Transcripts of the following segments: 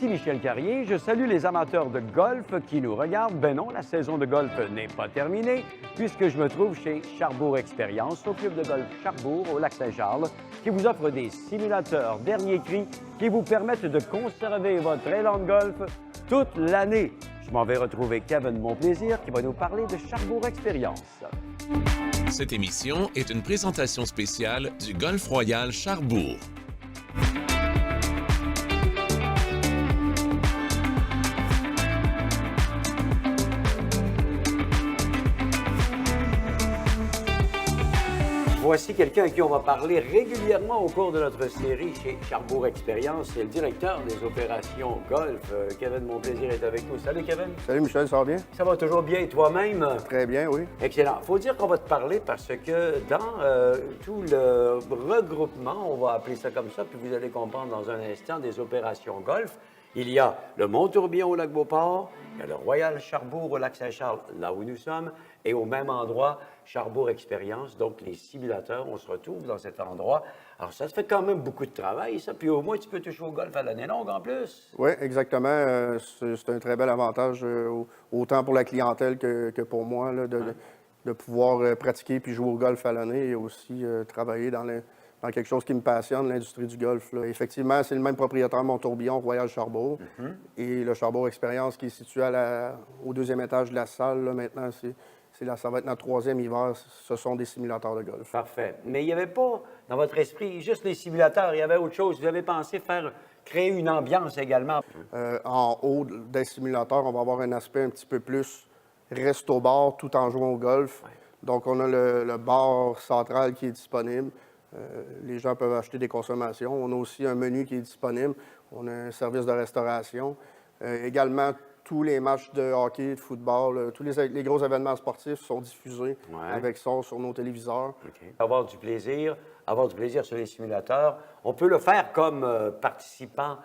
Ici Michel Carrier, je salue les amateurs de golf qui nous regardent. Ben non, la saison de golf n'est pas terminée puisque je me trouve chez Charbour Expérience, au club de golf Charbour, au Lac-Saint-Charles, qui vous offre des simulateurs dernier cri qui vous permettent de conserver votre élan de golf toute l'année. Je m'en vais retrouver Kevin Monplaisir qui va nous parler de Charbour Expérience. Cette émission est une présentation spéciale du Golf Royal Charbour. Voici quelqu'un à qui on va parler régulièrement au cours de notre série chez Charbour Expérience. C'est le directeur des opérations golf. Kevin Monplaisir est avec nous. Salut, Kevin. Salut, Michel, ça va bien? Ça va toujours bien. Et toi-même? Très bien, oui. Excellent. Faut dire qu'on va te parler parce que dans tout le regroupement, on va appeler ça comme ça, puis vous allez comprendre dans un instant, des opérations golf, il y a le Mont-Tourbillon au Lac-Beauport, il y a le Royal Charbour au Lac-Saint-Charles, là où nous sommes, et au même endroit, Charbour Expérience, donc les simulateurs, on se retrouve dans cet endroit. Alors, ça te fait quand même beaucoup de travail, ça, puis au moins, tu peux toucher au golf à l'année longue en plus. Oui, exactement. C'est un très bel avantage, autant pour la clientèle que pour moi, là, de pouvoir pratiquer puis jouer au golf à l'année et aussi travailler dans quelque chose qui me passionne, l'industrie du golf. Là. Effectivement, c'est le même propriétaire, Mont-Tourbillon, Royal Charbour, et le Charbour Expérience qui est situé au deuxième étage de la salle. Là, maintenant, ça va être notre troisième hiver. Ce sont des simulateurs de golf. Parfait. Mais il n'y avait pas, dans votre esprit, juste les simulateurs, il y avait autre chose. Vous avez pensé créer une ambiance également. En haut des simulateurs, on va avoir un aspect un petit peu plus resto-bar tout en jouant au golf. Ouais. Donc, on a le bar central qui est disponible. Les gens peuvent acheter des consommations. On a aussi un menu qui est disponible. On a un service de restauration. Également, tous les matchs de hockey, de football, tous les gros événements sportifs sont diffusés avec ça sur nos téléviseurs. Okay. Avoir du plaisir sur les simulateurs. On peut le faire comme participant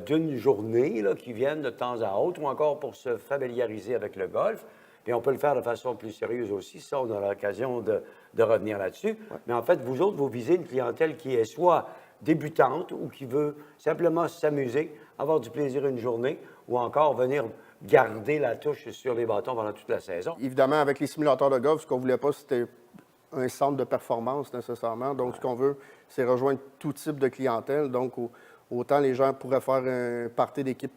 d'une journée là, qui viennent de temps à autre ou encore pour se familiariser avec le golf. Et on peut le faire de façon plus sérieuse aussi. Ça, on aura l'occasion de revenir là-dessus. Ouais. Mais en fait, vous autres, vous visez une clientèle qui est soit débutante ou qui veut simplement s'amuser, avoir du plaisir une journée ou encore venir garder la touche sur les bâtons pendant toute la saison. Évidemment, avec les simulateurs de golf, ce qu'on ne voulait pas, c'était un centre de performance nécessairement. Donc, ce qu'on veut, c'est rejoindre tout type de clientèle. Donc, autant les gens pourraient faire un party d'équipe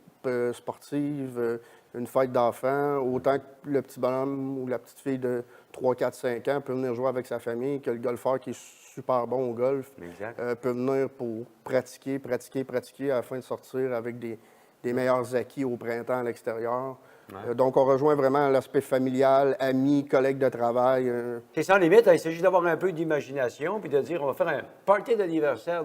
sportive, une fête d'enfants, autant que le petit bonhomme ou la petite fille de 3, 4, 5 ans peut venir jouer avec sa famille, que le golfeur qui est super bon au golf peut venir pour pratiquer afin de sortir avec des meilleurs acquis au printemps à l'extérieur. Ouais. Donc, on rejoint vraiment l'aspect familial, amis, collègues de travail. C'est sans limite, il s'agit d'avoir un peu d'imagination puis de dire on va faire un party d'anniversaire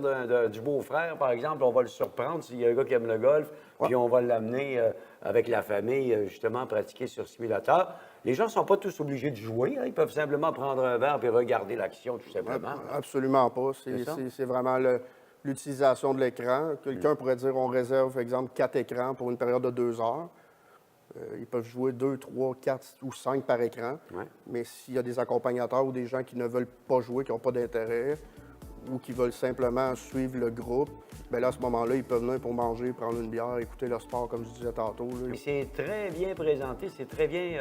du beau-frère, par exemple, on va le surprendre s'il y a un gars qui aime le golf, puis on va l'amener avec la famille, justement, pratiquer sur simulateur. Les gens ne sont pas tous obligés de jouer, ils peuvent simplement prendre un verre et regarder l'action, tout simplement. Absolument pas. C'est vraiment l'utilisation de l'écran. Quelqu'un pourrait dire on réserve, par exemple, 4 écrans pour une période de 2 heures. Ils peuvent jouer 2, 3, 4 ou 5 par écran. Ouais. Mais s'il y a des accompagnateurs ou des gens qui ne veulent pas jouer, qui n'ont pas d'intérêt ou qui veulent simplement suivre le groupe, bien là, à ce moment-là, ils peuvent venir pour manger, prendre une bière, écouter le sport, comme je disais tantôt. C'est très bien présenté, c'est très bien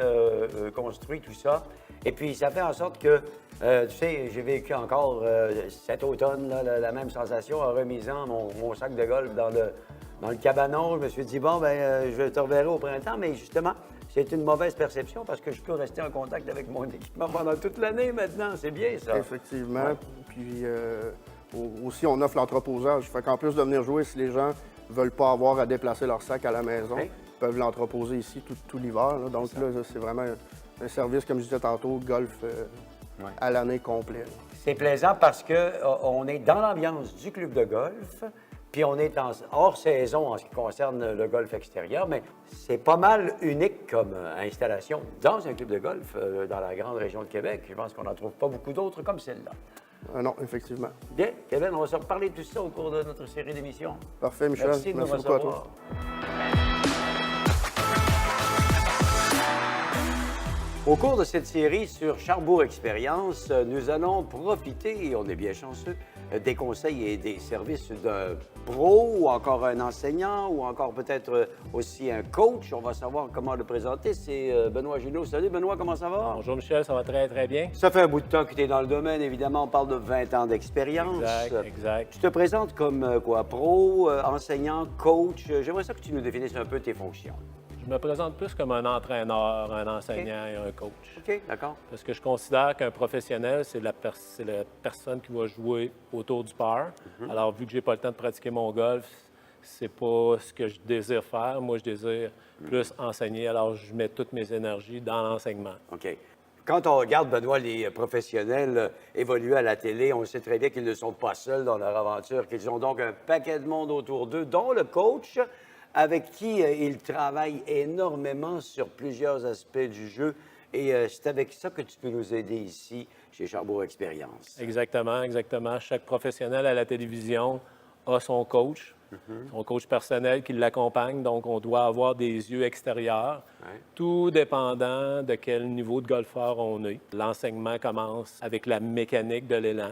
construit, tout ça. Et puis, ça fait en sorte que, tu sais, j'ai vécu encore cet automne la même sensation en remisant mon sac de golf dans le cabanon. Je me suis dit, bon, je te reverrai au printemps, mais justement, c'est une mauvaise perception parce que je peux rester en contact avec mon équipement pendant toute l'année maintenant. C'est bien, ça. Effectivement. Ouais. Puis aussi, on offre l'entreposage. Fait qu'en plus de venir jouer, si les gens ne veulent pas avoir à déplacer leur sac à la maison, ils peuvent l'entreposer ici tout l'hiver. Là. Donc là, c'est vraiment un service, comme je disais tantôt, golf à l'année complète. C'est plaisant parce qu'on est dans l'ambiance du club de golf. Puis on est hors saison en ce qui concerne le golf extérieur, mais c'est pas mal unique comme installation dans un club de golf dans la grande région de Québec. Je pense qu'on n'en trouve pas beaucoup d'autres comme celle-là. Non, effectivement. Bien, Kevin, on va se reparler de tout ça au cours de notre série d'émissions. Parfait, Michel. Merci de nous recevoir. À toi. Au cours de cette série sur Charbour Expérience, nous allons profiter, et on est bien chanceux, des conseils et des services d'un pro ou encore un enseignant ou encore peut-être aussi un coach. On va savoir comment le présenter. C'est Benoît Junot. Salut Benoît, comment ça va? Bonjour Michel, ça va très très bien. Ça fait un bout de temps que tu es dans le domaine, évidemment. On parle de 20 ans d'expérience. Exact. Tu te présentes comme quoi? Pro, enseignant, coach. J'aimerais ça que tu nous définisses un peu tes fonctions. Je me présente plus comme un entraîneur, un enseignant et un coach. OK, d'accord. Parce que je considère qu'un professionnel, c'est la personne qui va jouer autour du par. Alors, vu que j'ai pas le temps de pratiquer mon golf, c'est pas ce que je désire faire. Moi, je désire plus enseigner. Alors, je mets toutes mes énergies dans l'enseignement. OK. Quand on regarde, Benoît, les professionnels évoluer à la télé, on sait très bien qu'ils ne sont pas seuls dans leur aventure, qu'ils ont donc un paquet de monde autour d'eux, dont le coach, avec qui ils travaillent énormément sur plusieurs aspects du jeu. Et c'est avec ça que tu peux nous aider ici, chez Char-Bourg Expérience. Exactement. Chaque professionnel à la télévision a son coach personnel qui l'accompagne. Donc, on doit avoir des yeux extérieurs, tout dépendant de quel niveau de golfeur on est. L'enseignement commence avec la mécanique de l'élan.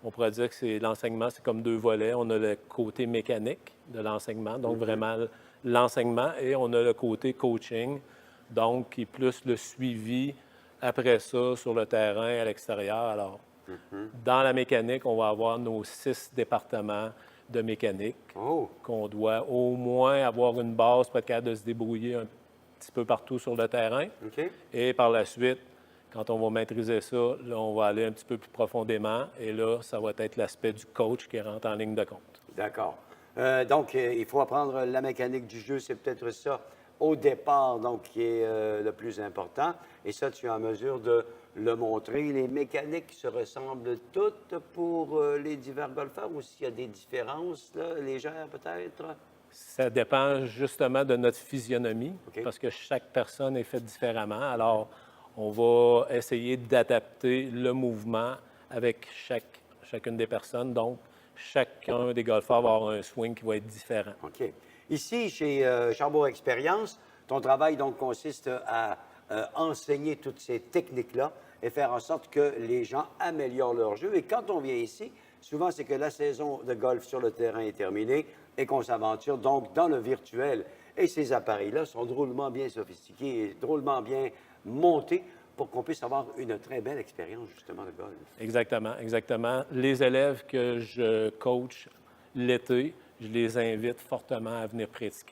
On pourrait dire que l'enseignement, c'est comme deux volets. On a le côté mécanique de l'enseignement, donc vraiment l'enseignement, et on a le côté coaching, donc qui est plus le suivi après ça sur le terrain, à l'extérieur. Alors, dans la mécanique, on va avoir nos 6 départements de mécanique, qu'on doit au moins avoir une base pour être capable de se débrouiller un petit peu partout sur le terrain. OK. Et par la suite, quand on va maîtriser ça, là, on va aller un petit peu plus profondément. Et là, ça va être l'aspect du coach qui rentre en ligne de compte. D'accord. Donc, il faut apprendre la mécanique du jeu. C'est peut-être ça, au départ, donc, qui est le plus important. Et ça, tu es en mesure de le montrer. Les mécaniques se ressemblent toutes pour les divers golfeurs ou s'il y a des différences là, légères, peut-être? Ça dépend justement de notre physionomie, parce que chaque personne est faite différemment. Alors, on va essayer d'adapter le mouvement avec chacune des personnes. Donc, chacun des golfeurs va avoir un swing qui va être différent. OK. Ici, chez Char-Bourg Expérience, ton travail donc consiste à enseigner toutes ces techniques-là et faire en sorte que les gens améliorent leur jeu. Et quand on vient ici, souvent, c'est que la saison de golf sur le terrain est terminée et qu'on s'aventure donc dans le virtuel. Et ces appareils-là sont drôlement bien sophistiqués et drôlement bien montés pour qu'on puisse avoir une très belle expérience, justement, de golf. Exactement. Les élèves que je coach l'été, je les invite fortement à venir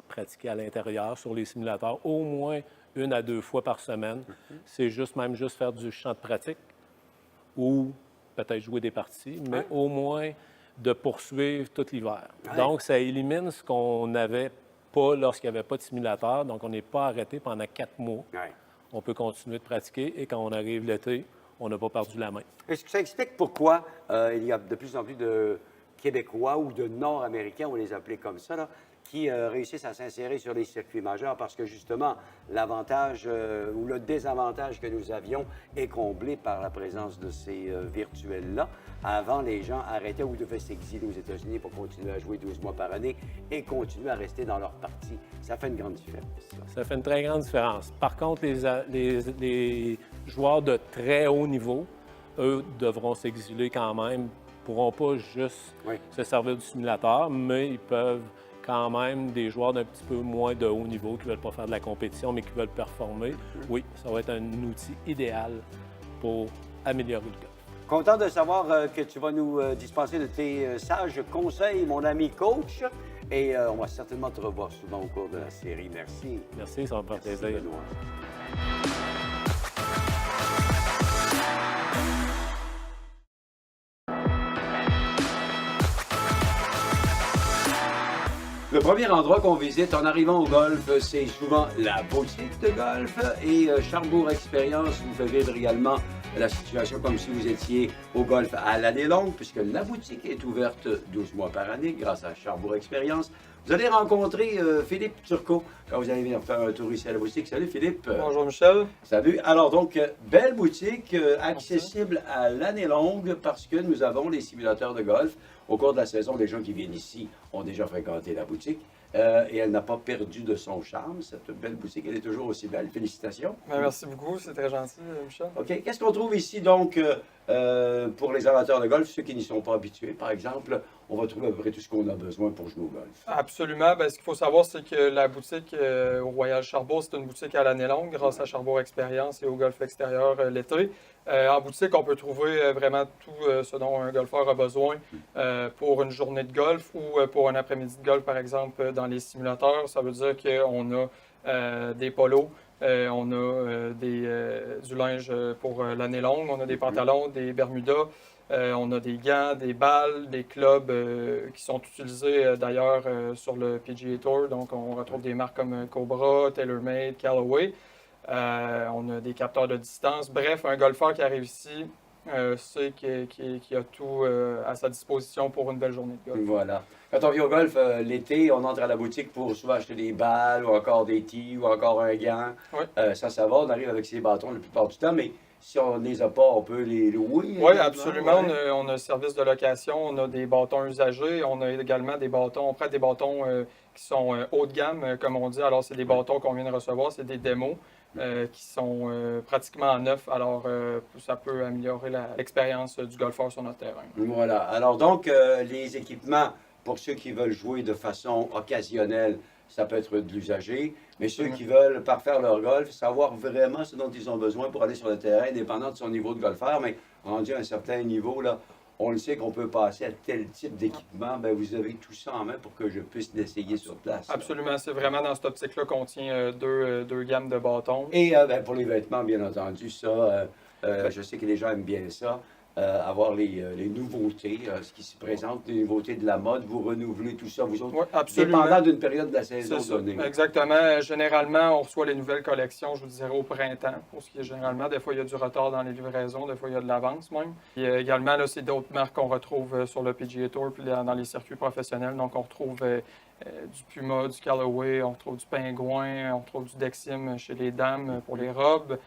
pratiquer à l'intérieur sur les simulateurs, au moins 1 à 2 fois par semaine. C'est juste faire du champ de pratique ou peut-être jouer des parties, mais au moins de poursuivre tout l'hiver. Donc, ça élimine ce qu'on n'avait pas lorsqu'il n'y avait pas de simulateur. Donc, on n'est pas arrêté pendant 4 mois. On peut continuer de pratiquer et quand on arrive l'été, on n'a pas perdu la main. Est-ce que ça explique pourquoi il y a de plus en plus de Québécois ou de Nord-Américains, on les appelait comme ça, là, qui réussissent à s'insérer sur les circuits majeurs parce que justement, l'avantage ou le désavantage que nous avions est comblé par la présence de ces virtuels-là. Avant, les gens arrêtaient ou devaient s'exiler aux États-Unis pour continuer à jouer 12 mois par année et continuer à rester dans leur partie. Ça fait une grande différence. Ça fait une très grande différence. Par contre, les joueurs de très haut niveau, eux, devront s'exiler quand même. Ils ne pourront pas juste se servir du simulateur, mais ils peuvent quand même, des joueurs d'un petit peu moins de haut niveau qui ne veulent pas faire de la compétition, mais qui veulent performer. Oui, ça va être un outil idéal pour améliorer le golf. Content de savoir que tu vas nous dispenser de tes sages conseils, mon ami coach. Et on va certainement te revoir souvent au cours de la série. Merci. Merci, ça va me faire plaisir. Benoît. Le premier endroit qu'on visite en arrivant au golf, c'est souvent la boutique de golf. Et Char-Bourg Expérience vous fait vivre également la situation comme si vous étiez au golf à l'année longue, puisque la boutique est ouverte 12 mois par année grâce à Char-Bourg Expérience. Vous allez rencontrer Philippe Turcot quand vous allez venir faire un tour ici à la boutique. Salut Philippe. Bonjour Michel. Salut. Alors donc, belle boutique, accessible à l'année longue parce que nous avons les simulateurs de golf. Au cours de la saison, les gens qui viennent ici ont déjà fréquenté la boutique. Et elle n'a pas perdu de son charme, cette belle boutique. Elle est toujours aussi belle. Félicitations. Merci beaucoup, c'est très gentil, Michel. OK. Qu'est-ce qu'on trouve ici, donc, pour les amateurs de golf, ceux qui n'y sont pas habitués, par exemple? On va trouver à peu près tout ce qu'on a besoin pour jouer au golf. Absolument. Ce qu'il faut savoir, c'est que la boutique au Royal Charbourg, c'est une boutique à l'année longue grâce à Charbourg Expérience et au golf extérieur l'été. En boutique, on peut trouver vraiment tout ce dont un golfeur a besoin pour une journée de golf ou pour un après-midi de golf, par exemple, dans les simulateurs. Ça veut dire qu'on a des polos, on a du linge pour l'année longue, on a des pantalons, des bermudas, on a des gants, des balles, des clubs qui sont utilisés d'ailleurs sur le PGA Tour. Donc, on retrouve des marques comme Cobra, TaylorMade, Callaway. On a des capteurs de distance. Bref, un golfeur qui arrive ici sait qu'il a tout à sa disposition pour une belle journée de golf. Voilà. Quand on vient au golf l'été, on entre à la boutique pour souvent acheter des balles ou encore des tees ou encore un gant. Oui. Ça va. On arrive avec ses bâtons la plupart du temps, mais si on ne les a pas, on peut les louer. Oui, absolument. Ouais. On a un service de location, on a des bâtons usagés, on a également des bâtons, on prête des bâtons qui sont haut de gamme, comme on dit. Alors, c'est des bâtons qu'on vient de recevoir, c'est des démos. Qui sont pratiquement neufs. Alors, ça peut améliorer l'expérience du golfeur sur notre terrain. Voilà. Alors donc, les équipements, pour ceux qui veulent jouer de façon occasionnelle, ça peut être de l'usager, mais ceux qui veulent parfaire leur golf, savoir vraiment ce dont ils ont besoin pour aller sur le terrain, indépendant de son niveau de golfeur, mais rendu à un certain niveau, là, on le sait qu'on peut passer à tel type d'équipement, bien, vous avez tout ça en main pour que je puisse l'essayer sur place. Absolument, c'est vraiment dans cette optique-là qu'on tient deux gammes de bâtons. Et pour les vêtements, bien entendu, ça, je sais que les gens aiment bien ça. Avoir les nouveautés, ce qui se présente, les nouveautés de la mode, vous renouvelez tout ça, vous autres, oui, absolument. dépendant d'une période de la saison donnée. Exactement. Généralement, on reçoit les nouvelles collections, je vous dirais, au printemps, pour ce qui est généralement. Des fois, il y a du retard dans les livraisons, des fois, il y a de l'avance même. Et également, là, c'est d'autres marques qu'on retrouve sur le PGA Tour, puis dans les circuits professionnels. Donc, on retrouve du Puma, du Callaway, on retrouve du Pingouin, on retrouve du Dexim chez les dames pour les robes.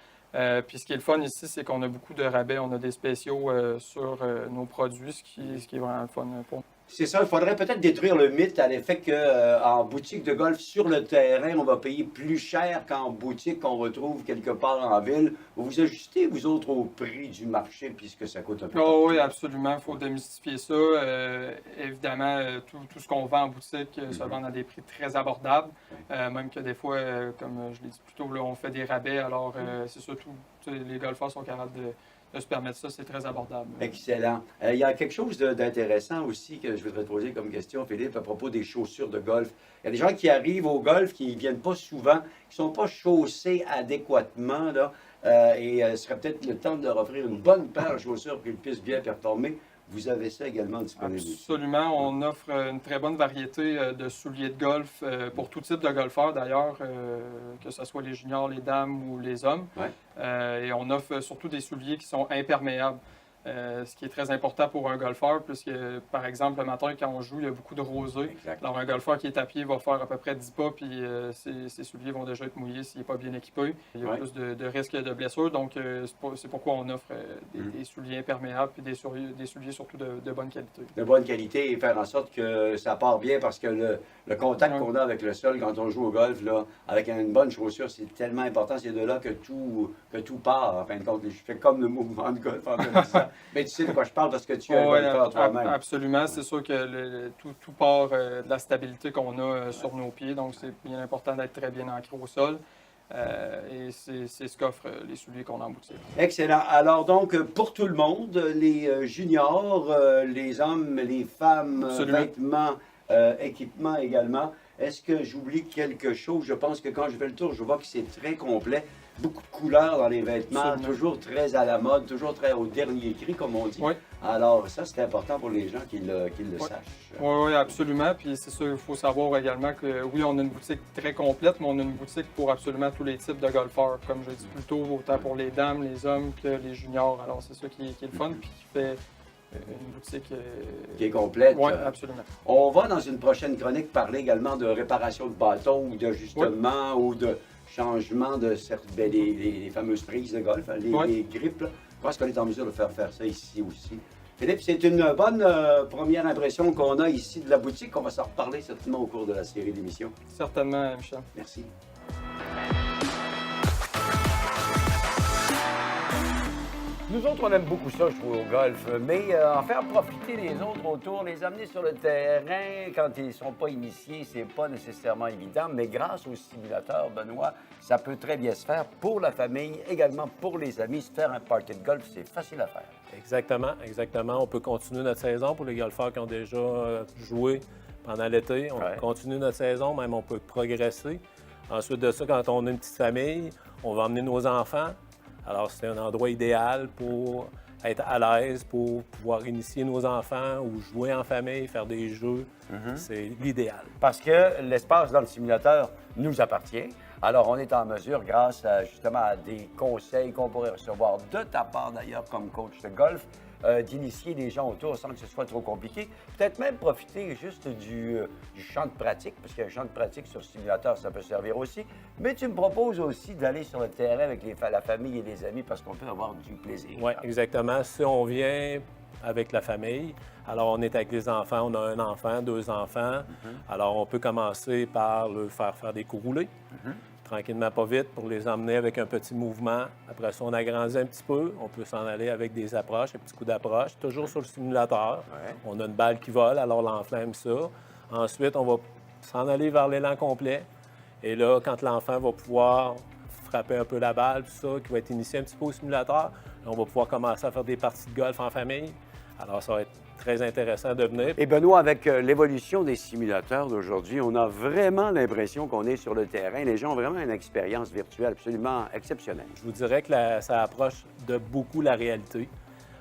Puis ce qui est le fun ici, c'est qu'on a beaucoup de rabais. On a des spéciaux sur nos produits, ce qui est vraiment le fun pour nous. C'est ça, il faudrait peut-être détruire le mythe à l'effet qu'en boutique de golf sur le terrain, on va payer plus cher qu'en boutique qu'on retrouve quelque part en ville. Vous vous ajustez, vous autres, au prix du marché puisque ça coûte un peu. Oh, oui, absolument. Il faut démystifier ça. Évidemment, tout ce qu'on vend en boutique se vend à des prix très abordables. Même que des fois, comme je l'ai dit plus tôt, là, on fait des rabais. Alors, c'est surtout, les golfeurs sont capables de se permettre ça, c'est très abordable. Excellent. Il y a quelque chose d'intéressant aussi que je voudrais te poser comme question, Philippe, à propos des chaussures de golf. Il y a des gens qui arrivent au golf, qui ne viennent pas souvent, qui ne sont pas chaussés adéquatement, là, et ce serait peut-être le temps de leur offrir une bonne paire de chaussures pour qu'ils puissent bien performer. Vous avez ça également disponible. Absolument. On offre une très bonne variété de souliers de golf pour tout type de golfeurs d'ailleurs, que ce soit les juniors, les dames ou les hommes. Ouais. Et on offre surtout des souliers qui sont imperméables. Ce qui est très important pour un golfeur, puisque, par exemple, le matin, quand on joue, il y a beaucoup de rosée. Exact. Alors, un golfeur qui est à pied va faire à peu près 10 pas, puis ses souliers vont déjà être mouillés s'il n'est pas bien équipé. Il y a plus de risques de blessures, donc c'est pourquoi on offre des souliers imperméables, puis des souliers surtout de bonne qualité. De bonne qualité, et faire en sorte que ça part bien, parce que le contact qu'on a avec le sol quand on joue au golf, là, avec une bonne chaussure, c'est tellement important. C'est de là que tout part, en fin de compte. Je fais comme le mouvement de golf en disant ça. Mais tu sais de quoi je parle parce que tu es un golfeur toi-même. Absolument. C'est sûr que tout part de la stabilité qu'on a sur nos pieds. Donc, c'est bien important d'être très bien ancré au sol. Et c'est ce qu'offrent les souliers qu'on a en boutique. Excellent. Alors donc, pour tout le monde, les juniors, les hommes, les femmes, vêtements, équipements également. Est-ce que j'oublie quelque chose? Je pense que quand je fais le tour, je vois que c'est très complet. Beaucoup de couleurs dans les vêtements, absolument. Toujours très à la mode, toujours très au dernier cri, comme on dit. Oui. Alors, ça, c'est important pour les gens qui le sachent. Oui, absolument. Puis c'est sûr, il faut savoir également que, oui, on a une boutique très complète, mais on a une boutique pour absolument tous les types de golfeurs, comme je dis plus tôt, autant pour les dames, les hommes que les juniors. Alors, c'est ça qui est le fun, puis qui fait une boutique Qui est complète. Oui, absolument. On va, dans une prochaine chronique, parler également de réparation de bâtons ou d'ajustement ou de changement de les fameuses prises de golf, hein, les grippes. Là. Je pense qu'on est en mesure de faire ça ici aussi. Philippe, c'est une bonne première impression qu'on a ici de la boutique. On va s'en reparler certainement au cours de la série d'émissions. Certainement, Michel. Merci. Nous autres, on aime beaucoup ça, jouer au golf, mais en faire profiter les autres autour, les amener sur le terrain quand ils ne sont pas initiés, c'est pas nécessairement évident, mais grâce au simulateur, Benoît, ça peut très bien se faire pour la famille, également pour les amis. Se faire un party de golf, c'est facile à faire. Exactement, exactement. On peut continuer notre saison pour les golfeurs qui ont déjà joué pendant l'été. On peut continuer notre saison, même on peut progresser. Ensuite de ça, quand on a une petite famille, on va emmener nos enfants. Alors, c'est un endroit idéal pour être à l'aise, pour pouvoir initier nos enfants ou jouer en famille, faire des jeux. C'est l'idéal. Parce que l'espace dans le simulateur nous appartient. Alors, on est en mesure, grâce justement à des conseils qu'on pourrait recevoir de ta part d'ailleurs comme coach de golf, d'initier les gens autour sans que ce soit trop compliqué. Peut-être même profiter juste du champ de pratique, parce qu'un champ de pratique sur simulateur, ça peut servir aussi. Mais tu me proposes aussi d'aller sur le terrain avec la famille et les amis parce qu'on peut avoir du plaisir. Oui, exactement. Si on vient avec la famille, alors on est avec les enfants, on a un enfant, 2 enfants. Alors on peut commencer par leur faire des coups roulés. Tranquillement, pas vite, pour les emmener avec un petit mouvement. Après ça, on agrandit un petit peu. On peut s'en aller avec des approches, un petit coup d'approche, toujours sur le simulateur. On a une balle qui vole, alors l'enfant aime ça. Ensuite, on va s'en aller vers l'élan complet. Et là, quand l'enfant va pouvoir frapper un peu la balle, tout ça, qui va être initié un petit peu au simulateur, on va pouvoir commencer à faire des parties de golf en famille. Alors, ça va être très intéressant de venir. Et Benoît, avec l'évolution des simulateurs d'aujourd'hui, on a vraiment l'impression qu'on est sur le terrain. Les gens ont vraiment une expérience virtuelle absolument exceptionnelle. Je vous dirais que ça approche de beaucoup la réalité.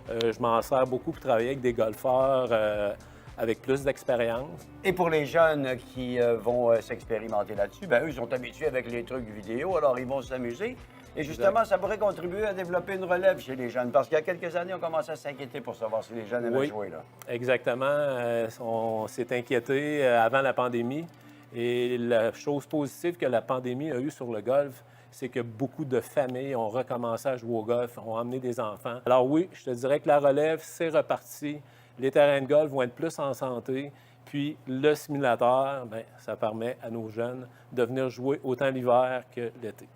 Je m'en sers beaucoup pour travailler avec des golfeurs avec plus d'expérience. Et pour les jeunes qui vont s'expérimenter là-dessus, bien, eux, ils sont habitués avec les trucs vidéo, alors ils vont s'amuser. Et justement, ça pourrait contribuer à développer une relève chez les jeunes. Parce qu'il y a quelques années, on commençait à s'inquiéter pour savoir si les jeunes aimaient jouer. Là. Exactement. On s'est inquiété avant la pandémie. Et la chose positive que la pandémie a eue sur le golf, c'est que beaucoup de familles ont recommencé à jouer au golf, ont emmené des enfants. Alors oui, je te dirais que la relève, c'est reparti. Les terrains de golf vont être plus en santé. Puis le simulateur, bien, ça permet à nos jeunes de venir jouer autant l'hiver que l'été.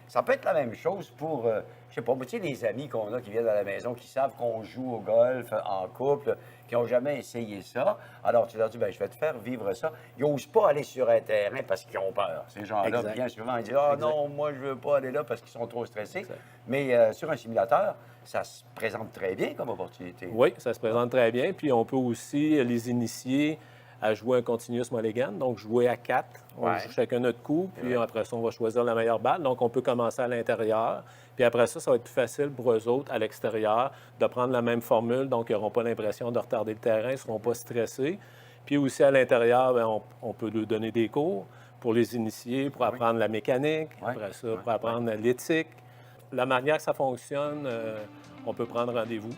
Ça peut être la même chose pour, je sais pas, tu sais, les amis qu'on a qui viennent à la maison, qui savent qu'on joue au golf en couple, qui n'ont jamais essayé ça. Alors, tu leur dis, bien, je vais te faire vivre ça. Ils n'osent pas aller sur un terrain parce qu'ils ont peur. Ces gens-là, bien souvent, ils disent, ah non, moi, je veux pas aller là parce qu'ils sont trop stressés. Exact. Mais sur un simulateur, ça se présente très bien comme opportunité. Oui, ça se présente très bien. Puis on peut aussi les initier à jouer un continuous mulligan, donc jouer à 4. On joue chacun notre coup, puis après ça, on va choisir la meilleure balle. Donc, on peut commencer à l'intérieur. Puis après ça, ça va être plus facile pour eux autres, à l'extérieur, de prendre la même formule. Donc, ils n'auront pas l'impression de retarder le terrain, ils ne seront pas stressés. Puis aussi, à l'intérieur, bien, on peut leur donner des cours pour les initier, pour apprendre la mécanique, après ça, pour apprendre l'éthique. La manière que ça fonctionne, on peut prendre rendez-vous.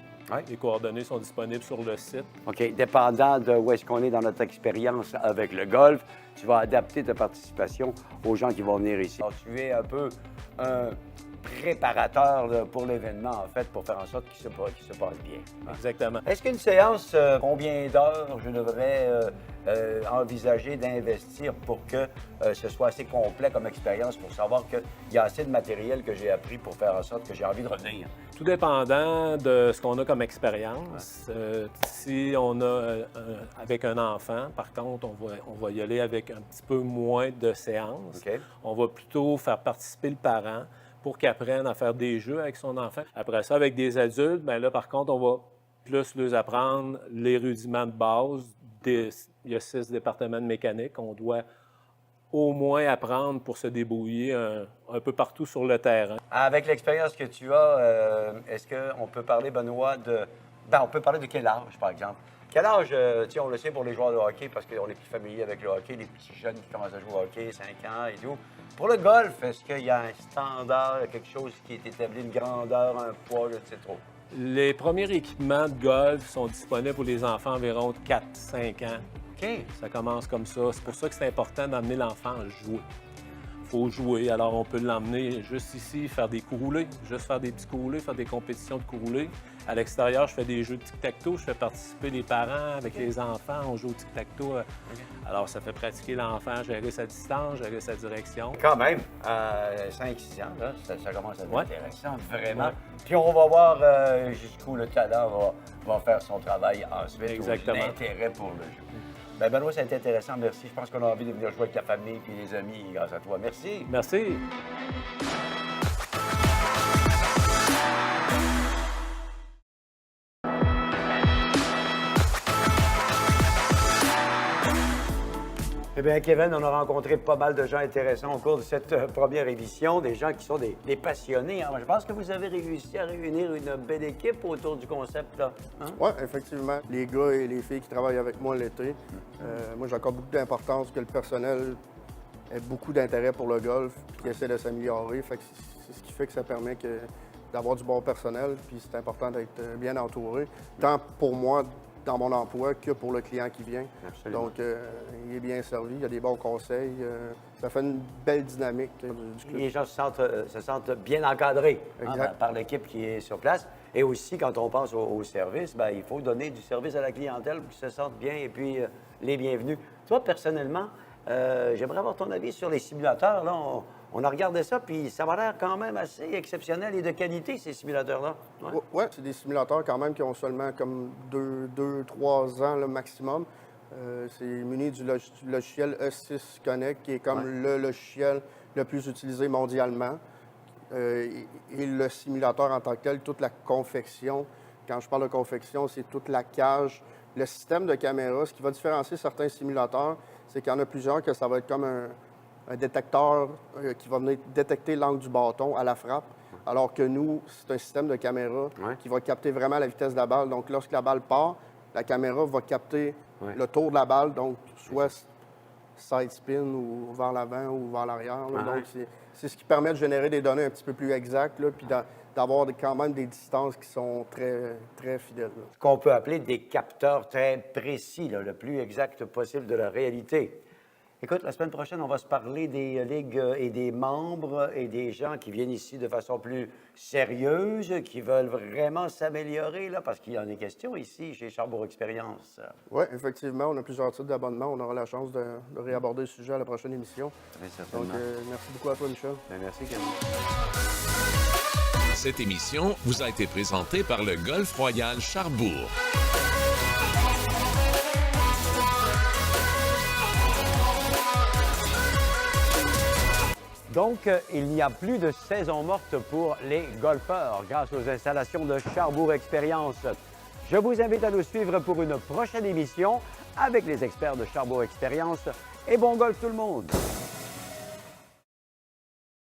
Les coordonnées sont disponibles sur le site. OK. Dépendant de où est-ce qu'on est dans notre expérience avec le golf, tu vas adapter ta participation aux gens qui vont venir ici. Alors, tu es un peu un préparateur là, pour l'événement, en fait, pour faire en sorte qu'il se passe bien. Exactement. Est-ce qu'une séance, combien d'heures je devrais envisager d'investir pour que ce soit assez complet comme expérience pour savoir qu'il y a assez de matériel que j'ai appris pour faire en sorte que j'ai envie de revenir? Tout dépendant de ce qu'on a comme expérience. Si on a avec un enfant, par contre, on va y aller avec un petit peu moins de séances. Okay. On va plutôt faire participer le parent pour qu'il apprenne à faire des jeux avec son enfant. Après ça, avec des adultes, bien là, par contre, on va plus leur apprendre les rudiments de base. Il y a 6 départements de mécanique. On doit au moins apprendre pour se débrouiller un peu partout sur le terrain. Avec l'expérience que tu as, est-ce qu'on peut parler, Benoît, on peut parler de quel âge, par exemple? Quel âge, on le sait pour les joueurs de hockey, parce qu'on est plus familier avec le hockey, les petits jeunes qui commencent à jouer au hockey, 5 ans et tout. Pour le golf, est-ce qu'il y a un standard, quelque chose qui est établi, une grandeur, un poids, je ne sais trop? Les premiers équipements de golf sont disponibles pour les enfants environ de 4-5 ans. OK. Ça commence comme ça. C'est pour ça que c'est important d'emmener l'enfant à jouer. Il faut jouer. Alors, on peut l'emmener juste ici, faire des coups roulés, juste faire des petits coups roulés, faire des compétitions de coups roulés. À l'extérieur, je fais des jeux de tic-tac-toe. Je fais participer les parents avec les enfants. On joue au tic-tac-toe. Alors, ça fait pratiquer l'enfant, gérer sa distance, gérer sa direction. Quand même, 5-6 ans, là, ça commence à être Ouais. intéressant, vraiment. Ouais. Puis on va voir jusqu'où le talent va faire son travail ensuite, Exactement. ou l'intérêt pour le jeu. Ben Benoît, ça a été intéressant, merci. Je pense qu'on a envie de venir jouer avec la famille et les amis grâce à toi. Merci. Merci. Eh bien, Kevin, on a rencontré pas mal de gens intéressants au cours de cette première édition, des gens qui sont des passionnés. Hein. Je pense que vous avez réussi à réunir une belle équipe autour du concept, là. Hein? Oui, effectivement. Les gars et les filles qui travaillent avec moi l'été, moi, j'accorde beaucoup d'importance que le personnel ait beaucoup d'intérêt pour le golf et qu'il essaie de s'améliorer. Fait que c'est ce qui fait que ça permet d'avoir du bon personnel, puis c'est important d'être bien entouré, tant pour moi dans mon emploi que pour le client qui vient. Absolument. Donc, il est bien servi, il y a des bons conseils. Ça fait une belle dynamique du club. Les gens se sentent bien encadrés hein, Exact. par l'équipe qui est sur place. Et aussi, quand on pense au service, bien, il faut donner du service à la clientèle pour qu'ils se sentent bien et puis les bienvenus. Toi, personnellement, j'aimerais avoir ton avis sur les simulateurs. Là, on a regardé ça, puis ça m'a l'air quand même assez exceptionnel et de qualité, ces simulateurs-là. Ouais. Oui, c'est des simulateurs quand même qui ont seulement comme 2-3 ans le maximum. C'est muni du logiciel E6 Connect, qui est comme le logiciel le plus utilisé mondialement. Et le simulateur en tant que tel, toute la confection. Quand je parle de confection, c'est toute la cage, le système de caméra. Ce qui va différencier certains simulateurs, c'est qu'il y en a plusieurs que ça va être comme un détecteur qui va venir détecter l'angle du bâton à la frappe, alors que nous, c'est un système de caméra qui va capter vraiment la vitesse de la balle. Donc, lorsque la balle part, la caméra va capter le tour de la balle, donc soit side spin ou vers l'avant ou vers l'arrière. là. Donc, c'est ce qui permet de générer des données un petit peu plus exactes, là, puis d'avoir quand même des distances qui sont très, très fidèles. là. Ce qu'on peut appeler des capteurs très précis, là, le plus exact possible de la réalité. Écoute, la semaine prochaine, on va se parler des ligues et des membres et des gens qui viennent ici de façon plus sérieuse, qui veulent vraiment s'améliorer, là, parce qu'il y en est question ici chez Charbot Expérience. Oui, effectivement, on a plusieurs types d'abonnements. On aura la chance de réaborder le sujet à la prochaine émission. Très certainement. Donc, merci beaucoup à toi, Michel. Ben, merci, Camille. Cette émission vous a été présentée par le Golf Royal Charbourg. Donc, il n'y a plus de saison morte pour les golfeurs grâce aux installations de Charbot Expérience. Je vous invite à nous suivre pour une prochaine émission avec les experts de Charbot Expérience. Et bon golf tout le monde!